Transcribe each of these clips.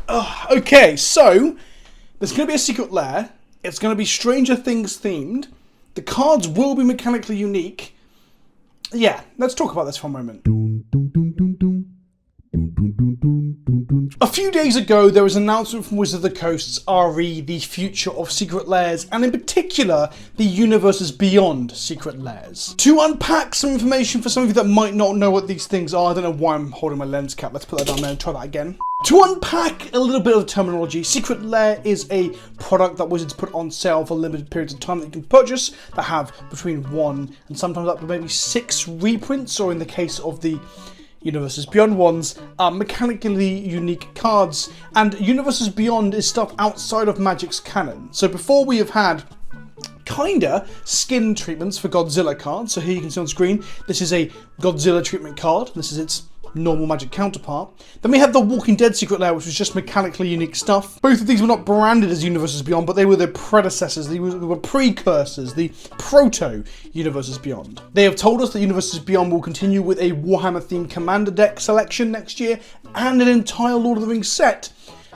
Okay, so there's going to be a secret lair. It's going to be Stranger Things themed. The cards will be mechanically unique. Yeah, let's talk about this for a moment. A few days ago, there was an announcement from Wizards of the Coast's RE, the future of secret lairs, and in particular, the universes beyond secret lairs. To unpack some information for some of you that might not know what these things are, I don't know why I'm holding my lens cap, let's put that down there and try that again. To unpack a little bit of terminology, Secret Lair is a product that Wizards put on sale for limited periods of time that you can purchase that have between 1 and sometimes up to maybe 6 reprints, or in the case of the Universes Beyond ones, are mechanically unique cards. And Universes Beyond is stuff outside of Magic's canon. So before we have had kinda skin treatments for Godzilla cards. So here you can see on screen, this is a Godzilla treatment card. This is its normal Magic counterpart. Then we have the Walking Dead Secret Lair, which was just mechanically unique stuff. Both of these were not branded as Universes Beyond, but they were their predecessors. They were precursors, the proto-Universes Beyond. They have told us that Universes Beyond will continue with a Warhammer-themed Commander deck selection next year, and an entire Lord of the Rings set.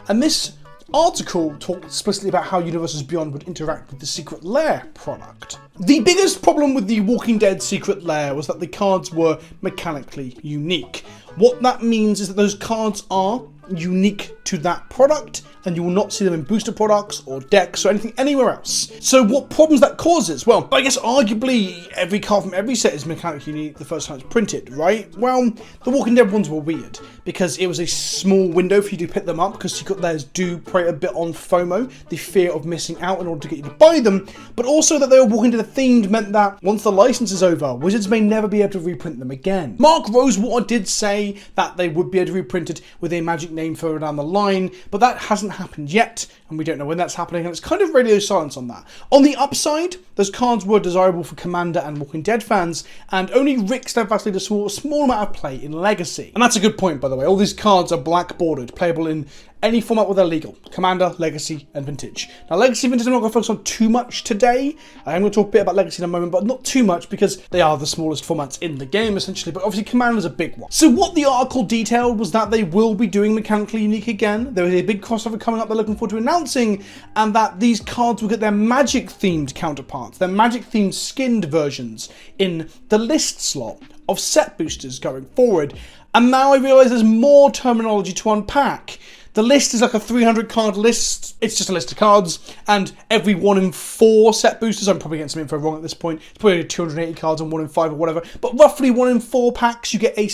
And this article talked explicitly about how Universes Beyond would interact with the Secret Lair product. The biggest problem with the Walking Dead Secret Lair was that the cards were mechanically unique. What that means is that those cards are unique to that product, and you will not see them in booster products or decks or anything anywhere else. So what problems that causes? Well, I guess arguably every card from every set is mechanically unique the first time it's printed, right? Well, the Walking Dead ones were weird because it was a small window for you to pick them up, because Secret Lairs do prey a bit on FOMO, the fear of missing out, in order to get you to buy them, but also that they were Walking Dead themed meant that once the license is over, Wizards may never be able to reprint them again. Mark Rosewater did say that they would be able to reprint it with a Magic name further down the line, but that hasn't happened yet, and we don't know when that's happening, and it's kind of radio silence on that. On the upside, those cards were desirable for Commander and Walking Dead fans, and only Rick steadfastly saw a small amount of play in Legacy. And that's a good point, by the way. All these cards are black bordered, playable in any format where they're legal. Commander, Legacy, and Vintage. Now, Legacy and Vintage I'm not going to focus on too much today. I am going to talk a bit about Legacy in a moment, but not too much because they are the smallest formats in the game, essentially. But obviously, Commander's a big one. So what the article detailed was that they will be doing mechanically unique again. There is a big crossover coming up they're looking forward to announcing, and that these cards will get their Magic-themed counterparts, their Magic-themed skinned versions in the list slot of set boosters going forward. And now I realise there's more terminology to unpack. The list is like a 300 card list. It's just a list of cards, and every 1 in 4 set boosters, I'm probably getting some info wrong at this point, it's probably 280 cards and 1 in 5 or whatever, but roughly 1 in 4 packs you get a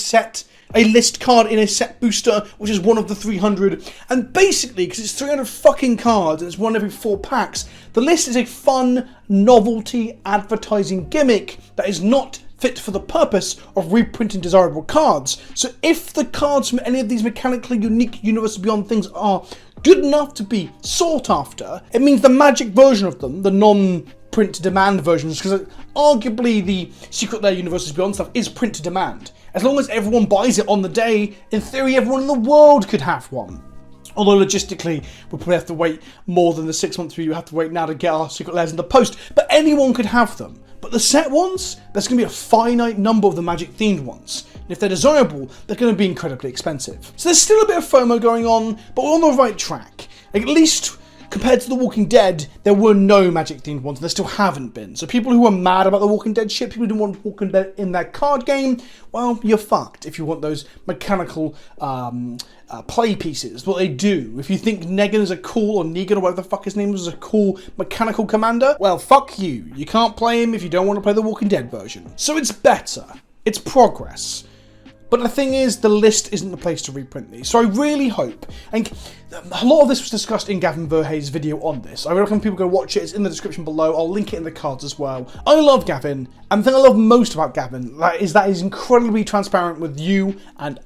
list card in a set booster, which is one of the 300. And basically, because it's 300 fucking cards and it's 1 every 4 packs, the list is a fun novelty advertising gimmick that is not fit for the purpose of reprinting desirable cards. So if the cards from any of these mechanically unique Universes Beyond things are good enough to be sought after, it means the Magic version of them, the non-print to demand versions, because arguably the Secret Lair Universes Beyond stuff is print to demand. As long as everyone buys it on the day, in theory everyone in the world could have one. Although logistically, we'll probably have to wait more than the 6 months we have to wait now to get our Secret Lairs in the post, but anyone could have them. But the set ones, there's going to be a finite number of the Magic-themed ones. And if they're desirable, they're going to be incredibly expensive. So there's still a bit of FOMO going on, but we're on the right track. At least compared to The Walking Dead, there were no Magic-themed ones, and there still haven't been. So people who are mad about The Walking Dead shit, people who didn't want Walking Dead in their card game, well, you're fucked if you want those mechanical play pieces. What they do. If you think Negan is a cool, or Negan, or whatever the fuck his name was, a cool mechanical commander, well, fuck you. You can't play him if you don't want to play the Walking Dead version. So it's better. It's progress. But the thing is, the list isn't the place to reprint these. So I really hope, and a lot of this was discussed in Gavin Verhey's video on this. I recommend people go watch it. It's in the description below. I'll link it in the cards as well. I love Gavin, and the thing I love most about Gavin is that he's incredibly transparent with you and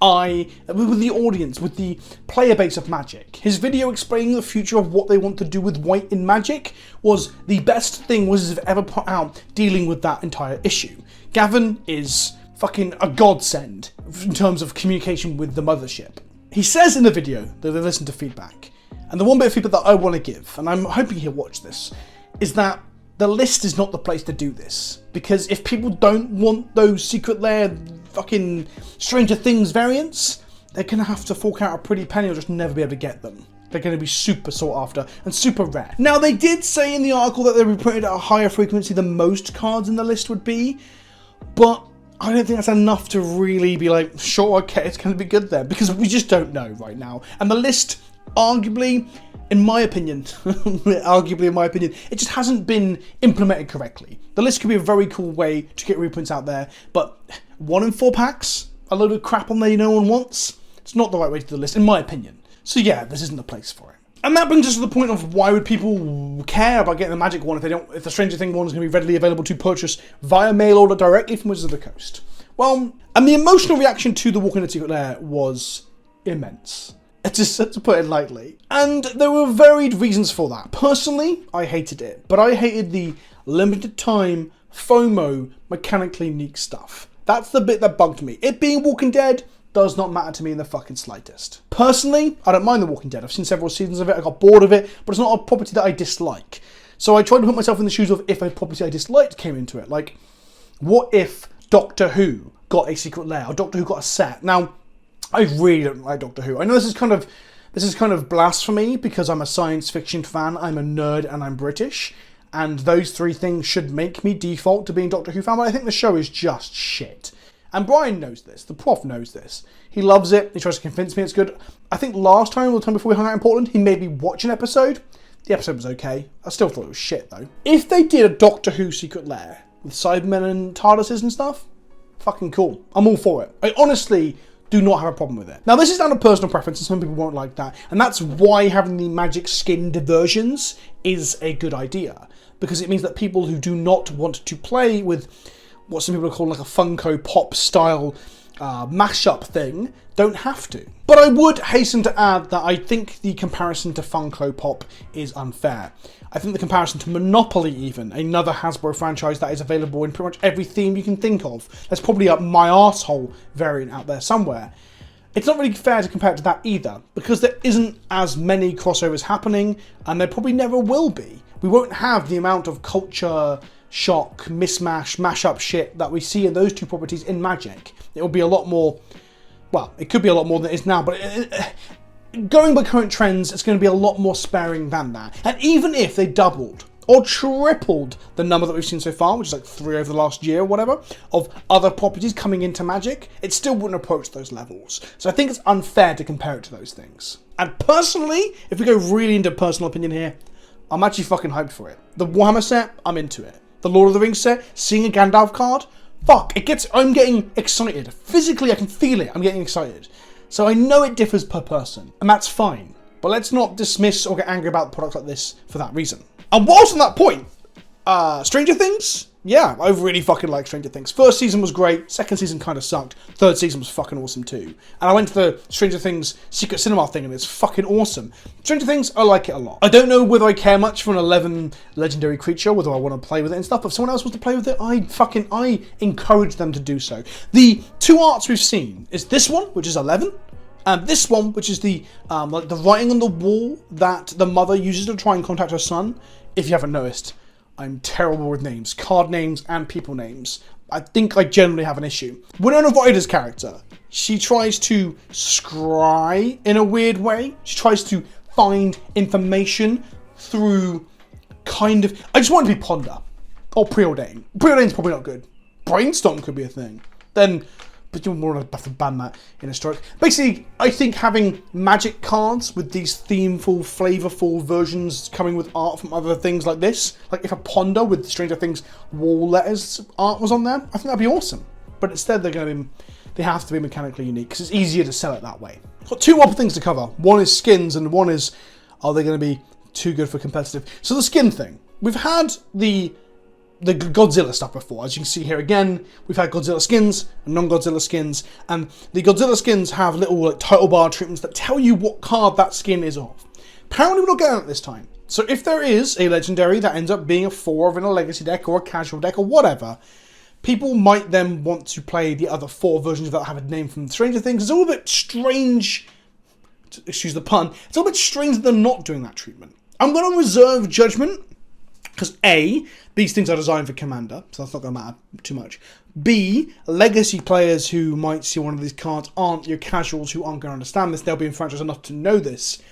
with the audience, with the player base of Magic. His video explaining the future of what they want to do with White in Magic was the best thing Wizards have ever put out dealing with that entire issue. Gavin is fucking a godsend in terms of communication with the mothership. He says in the video that they listen to feedback, and the one bit of feedback that I want to give, and I'm hoping he'll watch this, is that the list is not the place to do this. Because if people don't want those Secret Lair fucking Stranger Things variants, they're going to have to fork out a pretty penny or just never be able to get them. they're going to be super sought after and super rare. Now, they did say in the article that they were printed at a higher frequency than most cards in the list would be, but I don't think that's enough to really be like, sure, okay, it's going to be good there, because we just don't know right now. And the list, arguably, in my opinion, it just hasn't been implemented correctly. The list could be a very cool way to get reprints out there, but 1 in 4 packs, a load of crap on there no one wants, it's not the right way to do the list, in my opinion. So yeah, this isn't the place for it. And that brings us to the point of why would people care about getting the Magic one if the Stranger Things one is going to be readily available to purchase via mail order directly from Wizards of the Coast? Well, and the emotional reaction to The Walking Dead Secret Lair was immense. Just to put it lightly. And there were varied reasons for that. Personally, I hated it, but I hated the limited time FOMO mechanically unique stuff. That's the bit that bugged me. It being Walking Dead does not matter to me in the fucking slightest. Personally, I don't mind The Walking Dead. I've seen several seasons of it, I got bored of it, but it's not a property that I dislike. So I tried to put myself in the shoes of if a property I disliked came into it. Like, what if Doctor Who got a Secret Lair, or Doctor Who got a set? Now, I really don't like Doctor Who. I know this is kind of blasphemy because I'm a science fiction fan, I'm a nerd, and I'm British. And those 3 things should make me default to being Doctor Who fan, but I think the show is just shit. And Brian knows this. The prof knows this. He loves it. He tries to convince me it's good. I think last time, or the time before we hung out in Portland, he made me watch an episode. The episode was okay. I still thought it was shit, though. If they did a Doctor Who Secret Lair with Cybermen and TARDISes and stuff, fucking cool. I'm all for it. I honestly do not have a problem with it. Now, this is down to personal preference, and some people won't like that. And that's why having the Magic skinned versions is a good idea. Because it means that people who do not want to play with what some people call like a Funko Pop style mashup thing don't have to. But I would hasten to add that I think the comparison to Funko Pop is unfair. I think the comparison to Monopoly even, another Hasbro franchise that is available in pretty much every theme you can think of. There's probably a My Arsehole variant out there somewhere. It's not really fair to compare it to that either, because there isn't as many crossovers happening, and there probably never will be. We won't have the amount of culture shock, mismash, mashup shit that we see in those 2 properties in Magic. It will be a lot more, well, it could be a lot more than it is now, but going by current trends, it's going to be a lot more sparing than that. And even if they doubled or tripled the number that we've seen so far, which is like 3 over the last year or whatever, of other properties coming into Magic, it still wouldn't approach those levels. So I think it's unfair to compare it to those things. And personally, if we go really into personal opinion here, I'm actually fucking hyped for it. The Warhammer set, I'm into it. The Lord of the Rings set, seeing a Gandalf card, fuck, I'm getting excited. Physically, I can feel it, I'm getting excited. So I know it differs per person, and that's fine. But let's not dismiss or get angry about products like this for that reason. And whilst on that point, Stranger Things? Yeah, I really fucking like Stranger Things. First season was great, second season kind of sucked, third season was fucking awesome too. And I went to the Stranger Things Secret Cinema thing and it's fucking awesome. Stranger Things, I like it a lot. I don't know whether I care much for an 11 legendary creature, whether I want to play with it and stuff, but if someone else wants to play with it, I encourage them to do so. The 2 arts we've seen is this one, which is 11, and this one, which is the like the writing on the wall that the mother uses to try and contact her son. If you haven't noticed, I'm terrible with names, card names and people names. I think I generally have an issue. Winona Ryder's character, she tries to scry in a weird way. She tries to find information through kind of, I just want to be ponder or preordain. Preordain's probably not good. Brainstorm could be a thing. Then, but you're more have to ban that in a stroke. Basically, I think having Magic cards with these themeful, flavorful versions coming with art from other things like this, like if a Ponder with Stranger Things wall letters art was on there, I think that'd be awesome. But instead, they have to be mechanically unique because it's easier to sell it that way. Got 2 other things to cover. One is skins, and one is, are they going to be too good for competitive? So the skin thing, we've had the Godzilla stuff before. As you can see here again, we've had Godzilla skins and non-Godzilla skins, and the Godzilla skins have little like title bar treatments that tell you what card that skin is of. Apparently we're not getting it this time. So if there is a legendary that ends up being a 4 in a legacy deck or a casual deck or whatever, people might then want to play the other 4 versions that have a name from Stranger Things. It's all a bit strange, excuse the pun, it's a little bit strange that they're not doing that treatment. I'm going to reserve judgment, because A, these things are designed for Commander, so that's not going to matter too much. B, legacy players who might see one of these cards aren't your casuals who aren't going to understand this. They'll be enfranchised enough to know this.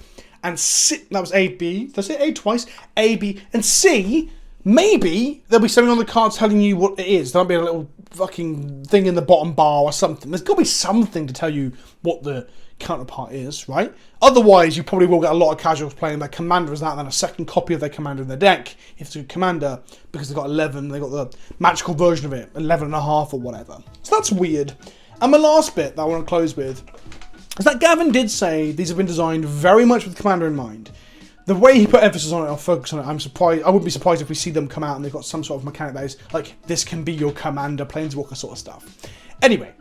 and C, that was A, B, did I say A twice? A, B, and C, maybe there'll be something on the card telling you what it is. There'll be a little fucking thing in the bottom bar or something. There's got to be something to tell you what the counterpart is, right? Otherwise, you probably will get a lot of casuals playing their commander as that, and then a second copy of their commander in their deck, if it's a commander, because they've got 11, they've got the magical version of it, 11 and a half or whatever. So that's weird. And my last bit that I want to close with is that Gavin did say these have been designed very much with commander in mind. The way he put emphasis on it, or focus on it, I'm surprised. I wouldn't be surprised if we see them come out and they've got some sort of mechanic that is like, this can be your commander, planeswalker sort of stuff. Anyway,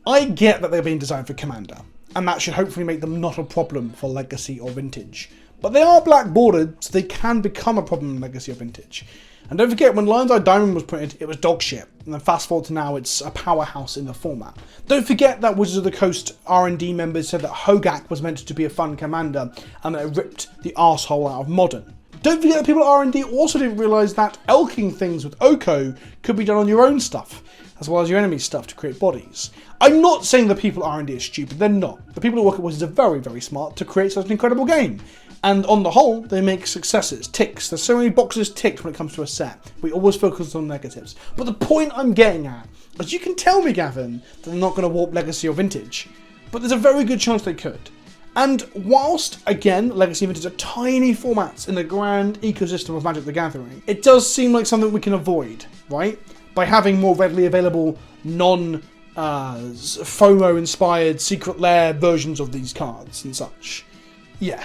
I get that they're being designed for commander, and that should hopefully make them not a problem for Legacy or Vintage. But they are black bordered, so they can become a problem in Legacy or Vintage. And don't forget, when Lion's Eye Diamond was printed, it was dog shit. And then fast forward to now, it's a powerhouse in the format. Don't forget that Wizards of the Coast R&D members said that Hogak was meant to be a fun commander, and that it ripped the arsehole out of Modern. Don't forget that people at R&D also didn't realise that elking things with Oko could be done on your own stuff, as well as your enemy's stuff to create bodies. I'm not saying the people at R&D are stupid, they're not. The people who work at Wizards are very, very smart to create such an incredible game. And on the whole, they make successes, ticks. There's so many boxes ticked when it comes to a set. We always focus on negatives. But the point I'm getting at is you can tell me, Gavin, that they're not going to warp Legacy or Vintage. But there's a very good chance they could. And whilst, again, Legacy and Vintage are tiny formats in the grand ecosystem of Magic the Gathering, it does seem like something we can avoid, right? By having more readily available FOMO-inspired Secret Lair versions of these cards and such. Yeah.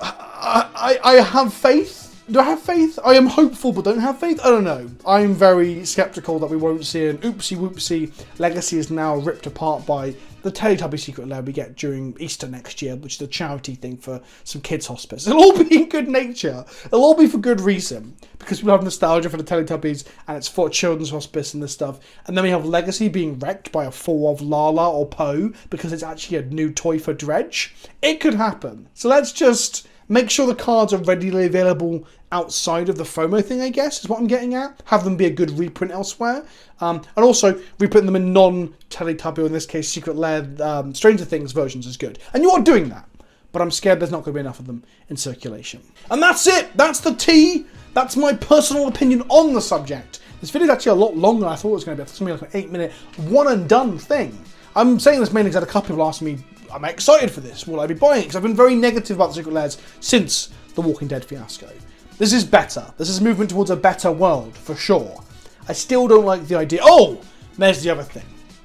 I have faith. Do I have faith? I am hopeful but don't have faith? I don't know. I'm very sceptical that we won't see an oopsie whoopsie. Legacy is now ripped apart by the Teletubby Secret Lair we get during Easter next year, which is a charity thing for some kids' hospice. It'll all be in good nature. It'll all be for good reason. Because we have nostalgia for the Teletubbies and it's for children's hospice and this stuff. And then we have Legacy being wrecked by a fall of Lala or Poe because it's actually a new toy for Dredge. It could happen. So let's just make sure the cards are readily available outside of the FOMO thing, I guess, is what I'm getting at. Have them be a good reprint elsewhere. And also, reprinting them in non-Teletubby, or in this case, Secret Lair, Stranger Things versions is good. And you are doing that. But I'm scared there's not going to be enough of them in circulation. And that's it. That's the tea. That's my personal opinion on the subject. This video is actually a lot longer than I thought it was going to be. It's going to be like an 8-minute, one-and-done thing. I'm saying this mainly because I had a couple of people asking me, am I excited for this? Will I be buying it? Because I've been very negative about the Secret Lairs since the Walking Dead fiasco. This is better. This is movement towards a better world, for sure. I still don't like the idea. Oh, there's the other thing.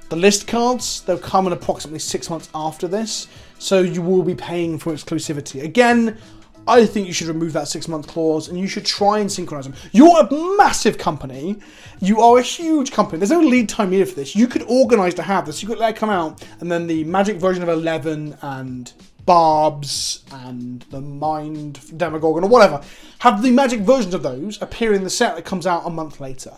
The list cards, they'll come in approximately 6 months after this, so you will be paying for exclusivity. Again, I think you should remove that 6-month clause and you should try and synchronize them. You're a massive company. You are a huge company. There's no lead time needed for this. You could organize to have the Secret Lair come out and then the Magic version of 11 and Barbs and the Mind Demogorgon or whatever. Have the Magic versions of those appear in the set that comes out a month later.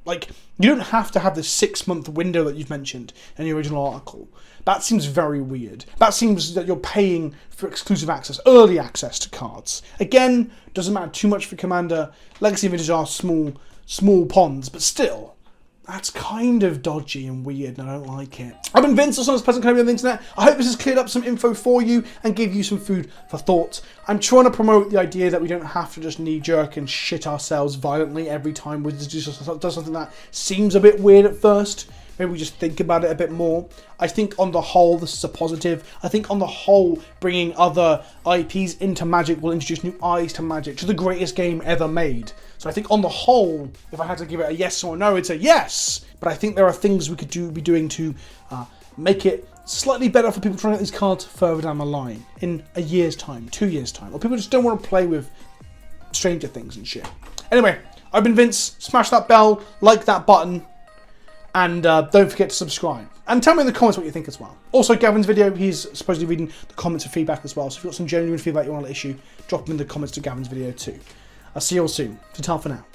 Like, you don't have to have this 6-month window that you've mentioned in the original article. That seems very weird. That seems that you're paying for exclusive access, early access to cards. Again, doesn't matter too much for Commander. Legacy and Vintage are small ponds, but still, that's kind of dodgy and weird, and I don't like it. I've been Vince, also known as PleasantKenobi on the internet. I hope this has cleared up some info for you and gave you some food for thought. I'm trying to promote the idea that we don't have to just knee-jerk and shit ourselves violently every time Wizards does something that seems a bit weird at first. Maybe we just think about it a bit more. I think on the whole, this is a positive. I think on the whole, bringing other IPs into Magic will introduce new eyes to Magic, to the greatest game ever made. So I think on the whole, if I had to give it a yes or no, I'd say yes. But I think there are things we could be doing to make it slightly better for people trying to get these cards further down the line in a year's time, 2 years' time. Or people just don't want to play with Stranger Things and shit. Anyway, I've been Vince. Smash that bell, like that button. And don't forget to subscribe. And tell me in the comments what you think as well. Also, Gavin's video, he's supposedly reading the comments and feedback as well. So if you've got some genuine feedback you want to issue, drop them in the comments to Gavin's video too. I'll see you all soon. Ta-ta for now.